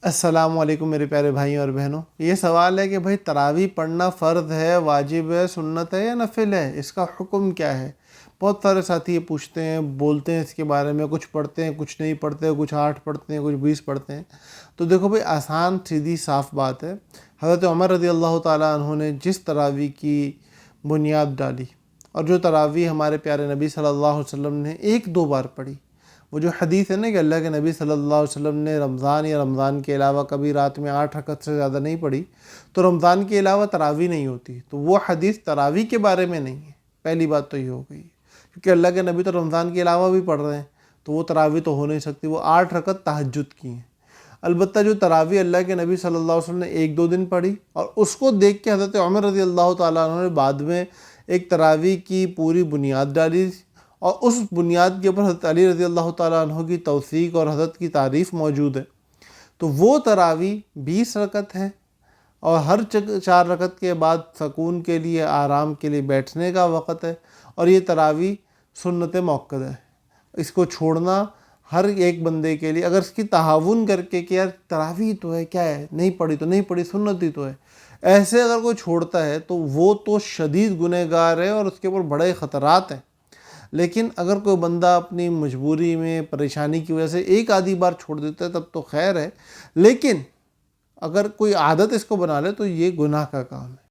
السلام علیکم میرے پیارے بھائیوں اور بہنوں، یہ سوال ہے کہ بھائی تراویح پڑھنا فرض ہے، واجب ہے، سنت ہے یا نفل ہے؟ اس کا حکم کیا ہے؟ بہت سارے ساتھی یہ پوچھتے ہیں، بولتے ہیں اس کے بارے میں، کچھ پڑھتے ہیں، کچھ نہیں پڑھتے، کچھ 8 پڑھتے ہیں، کچھ 20 پڑھتے ہیں۔ تو دیکھو بھائی، آسان سیدھی صاف بات ہے۔ حضرت عمر رضی اللہ تعالیٰ عنہ نے جس تراویح کی بنیاد ڈالی، اور جو تراویح ہمارے پیارے نبی صلی اللہ علیہ وسلم نے 1-2 بار پڑھی، وہ جو حدیث ہے نا کہ اللہ کے نبی صلی اللہ علیہ وسلم نے رمضان یا رمضان کے علاوہ کبھی رات میں 8 رکعت سے زیادہ نہیں پڑھی، تو رمضان کے علاوہ تراویح نہیں ہوتی، تو وہ حدیث تراویح کے بارے میں نہیں ہے۔ پہلی بات تو یہ ہو گئی، کیونکہ اللہ کے نبی تو رمضان کے علاوہ بھی پڑھ رہے ہیں، تو وہ تراویح تو ہو نہیں سکتی، وہ 8 رکعت تہجد کی ہیں۔ البتہ جو تراویح اللہ کے نبی صلی اللہ علیہ وسلم نے 1-2 دن پڑھی، اور اس کو دیکھ کے حضرت عمر رضی اللہ تعالیٰ عنہ نے بعد میں ایک تراویح کی پوری بنیاد ڈالی، اور اس بنیاد کے اوپر حضرت علی رضی اللہ تعالیٰ عنہ کی توثیق اور حضرت کی تعریف موجود ہے۔ تو وہ تراویح 20 رکعت ہے، اور ہر 4 رکعت کے بعد سکون کے لیے، آرام کے لیے بیٹھنے کا وقت ہے، اور یہ تراویح سنت موقت ہے۔ اس کو چھوڑنا ہر ایک بندے کے لیے، اگر اس کی تہاون کر کے کہ یار تراویح تو ہے، کیا ہے، نہیں پڑھی تو نہیں پڑھی، سنت ہی تو ہے، ایسے اگر کوئی چھوڑتا ہے تو وہ تو شدید گنہگار ہے، اور اس کے اوپر بڑے خطرات ہیں۔ لیکن اگر کوئی بندہ اپنی مجبوری میں، پریشانی کی وجہ سے 1 آدھی بار چھوڑ دیتا ہے تب تو خیر ہے، لیکن اگر کوئی عادت اس کو بنا لے تو یہ گناہ کا کام ہے۔